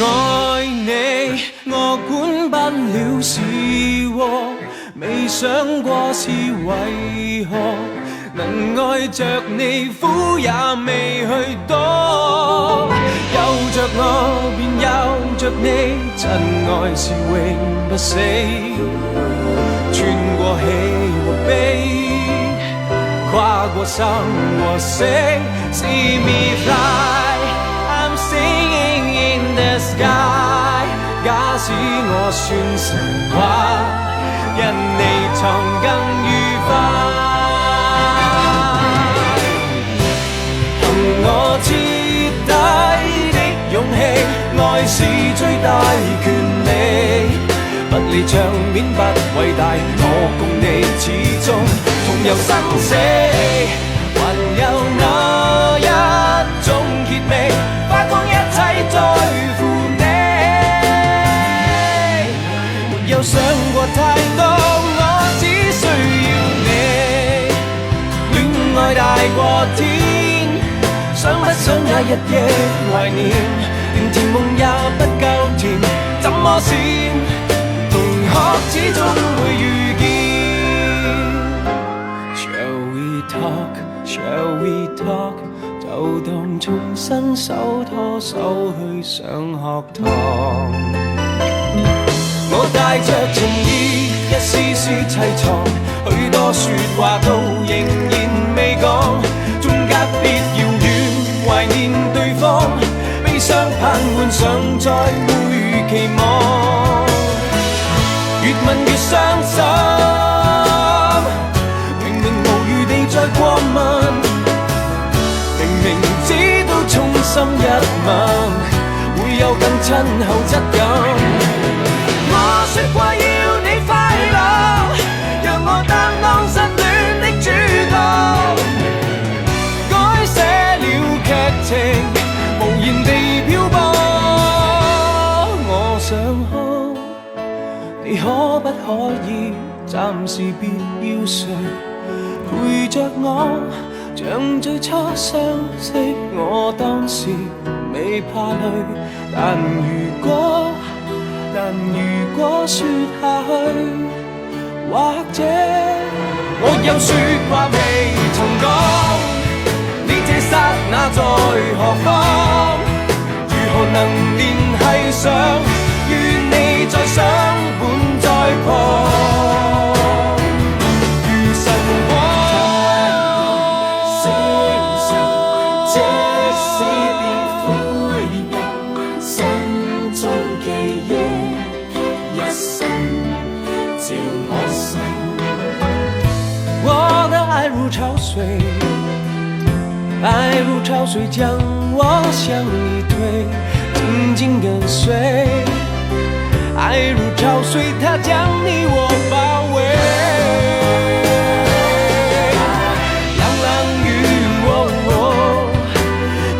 愛你，我管不了是禍，未想過是為何能愛着你，苦也未去多。有着我便有着你，真愛是永不死，穿過喜和悲，跨過生和死。See me fly, I'm singing in the sky。假使我算神話，因你藏更愉快。憑我徹底的勇氣，愛是最大權利。不理場面不偉大，我共你始終同遊生死。還有那一種結味，花光一切在乎你。沒有想過太多，我只需要你。戀愛大過天，想不想也日夜懷念，連甜夢也不夠甜，怎麼閃？同學始終會遇見。Shall we talk? Shall we talk? 就當重新手拖手去上學堂。我帶着情意，一絲絲悽藏，許多說話都仍然未講，縱隔別遙遠，懷念對方，悲傷盼換上再會期望，越問越傷心，明明無餘地再過問，明明知道衷心一吻會有更親厚質感。我說過要你快樂，讓我擔當失戀的主角，改寫了劇情，無言地漂泊。我想看，你可不可以暫時別要睡，陪着我，像最初相識，我當時未怕累，但如果說下去，或者我有說話未曾講，你這剎那在何方？如何能聯繫上？與你再相伴在旁，如神光星辰，即使變灰燼，心中記憶一生照我心。我的愛如潮水，愛如潮水將我向你推，緊緊跟隨。愛如潮水，它將你我包圍。冷冷雨，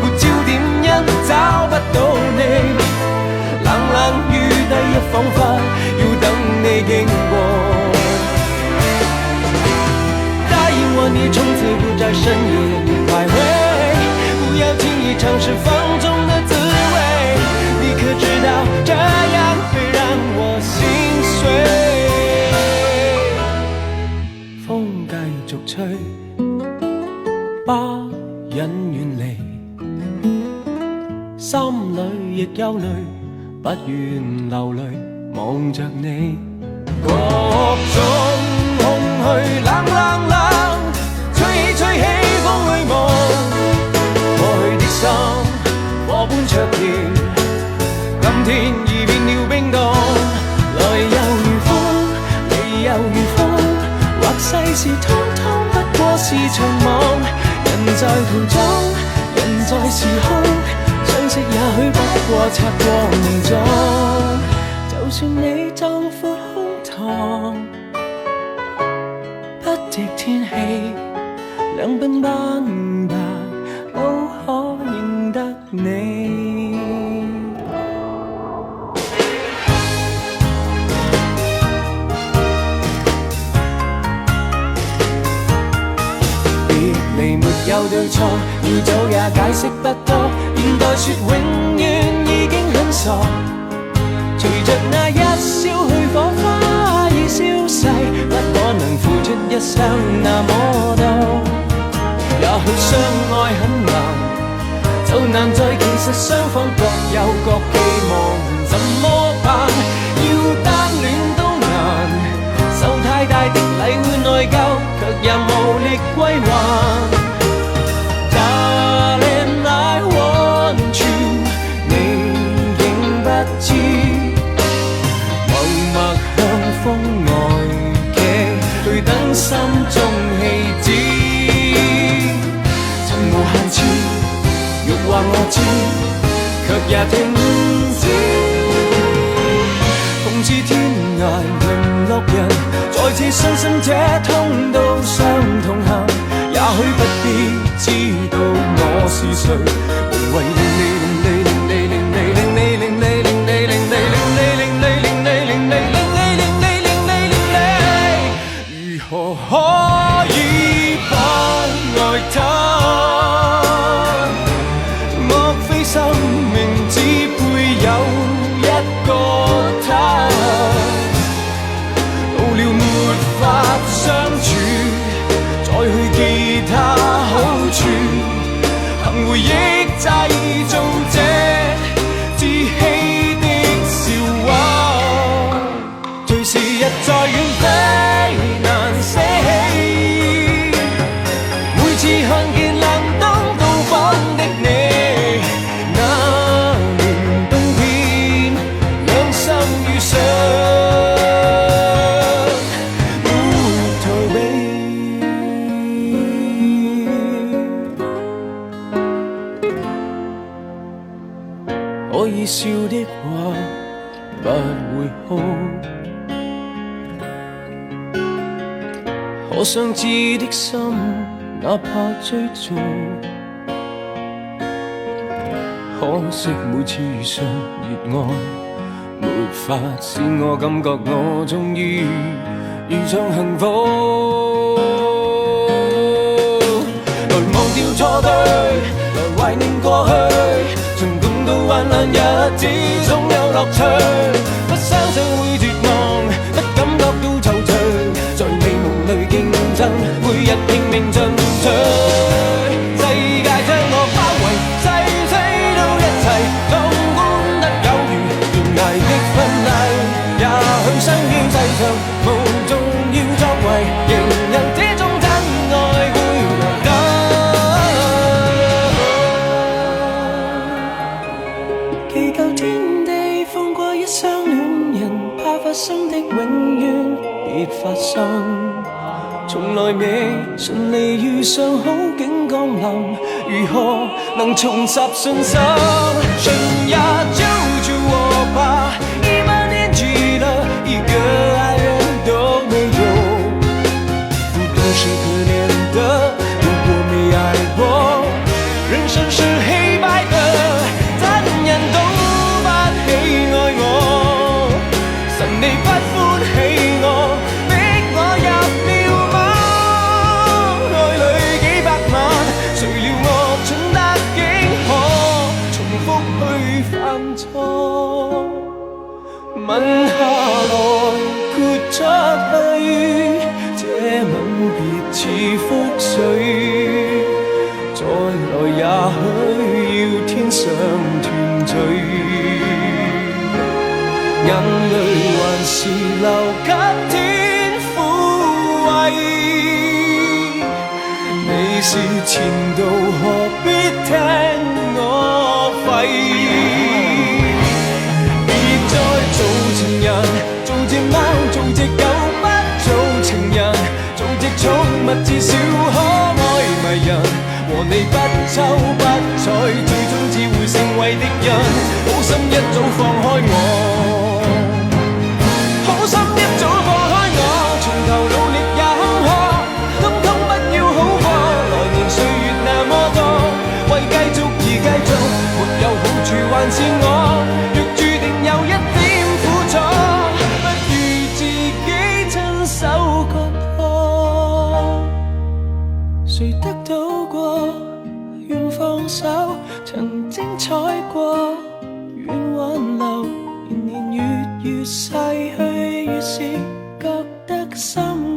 沒焦點因找不到你。冷冷雨第一彷彿要等你經過。答應我，你從此不在深夜裡徘徊，不要輕易嘗試放縱的滋味。你可知道這樣會讓我心碎。風繼續吹，不忍遠離，心裡亦憂慮，不願流淚望着你。各種空虛冷冷冷，吹吹起風裏夢，過去的心火般灼熱，今天已變了冰凍，來又如風，離又如風，或世事通通不過是場夢。人在途中，人在時空，相識也許不過擦過凝妝。就算你壯闊胸膛，不敵天氣，兩鬢斑白都可認得你。別離沒有對錯，要走也解釋不多，現代說永遠已經很索。隨着那一消去，火花已消逝，不可能付出一生那麼多。也許相愛很難，就難在其實雙方各有各寄望，怎麼辦？要單戀都難，受太大的禮會內疚，卻也無力歸還。Darling, I want you， 你竟不知，默默向風外劇對等心中戲子，曾無限次欲話我知，卻也停止。諷刺天涯淪落人，再次相信這通道上同行，也許不必知道我是誰，無謂令你令你令你令你令你令你令你令你令你令你令你令你令你令你令你，如何可以不愛他？莫非生命只配有一個他？到了沒法相處，再去記他好處，憑回憶製造這自欺的笑話。隨時日在遠飛難捨棄，每次看見冷燈到訪的你，那年冬天兩心遇上，逃避。可以笑的話不會哭，可相知的心哪怕追逐，可惜每次遇上熱愛，沒法使我感覺我終於遇上幸福。來忘掉錯對，來懷念過去，從共度患難日子總有樂趣，不相信會絕望，不感覺到愁緒，在美夢裏競爭，每日拼命進取。世界將我包圍，世死都一齊，壯觀得有如懸崖的婚禮。也許相見世上無重要作為，仍人這種真愛會來等。祈求天地放過一雙戀人，怕發生的永遠別發生。從來未順利遇上好景降臨，如何能重拾信心？春呀救救我吧，1萬年去了，一個愛人都沒有，不都是可憐的？如果沒愛過，人生是黑白的，怎人都不喜愛我，神你不歡喜我，逼我入了網，愛侶幾百萬，誰料我蠢得竟可重複去犯錯，吻下來豁出去，這吻別似覆水，再來也許要天上團聚，眼淚還是留給天撫慰，你是前度何必聽我吠？別再做情人，做隻貓，做隻狗，不做情人，做隻寵物至少可愛迷人，和你不瞅不睬，最終只會成為敵人，好心一早放開我，好心一早放開我，從頭努力也坎坷，通通不要好過，來年歲月那麼多，為繼續而繼續，沒有好處還是我，若注定有一點苦楚，不如自己親手割破，誰得到過願放手，曾精彩過願還逝去越是覺得心